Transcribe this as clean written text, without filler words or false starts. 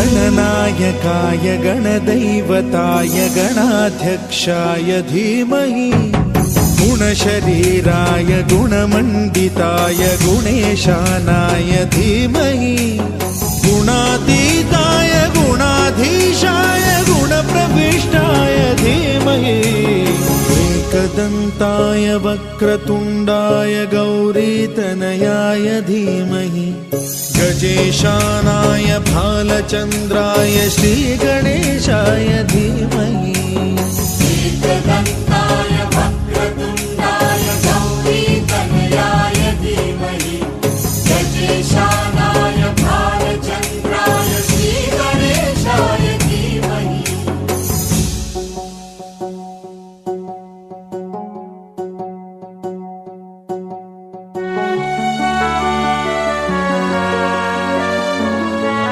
गणनायकाय गणदैवताय गणाध्यक्षाय धीमहि गुणशरीराय गुणमण्डिताय गुणेशानाय धीमहि गुणातीताय गुणाधीशाय गुणप्रविष्टाय धीमहि एकदन्ताय वक्रतुण्डाय गौरीतनयाय धीमहि गजेशानाय भालचन्द्राय श्रीगणेशाय धीमहि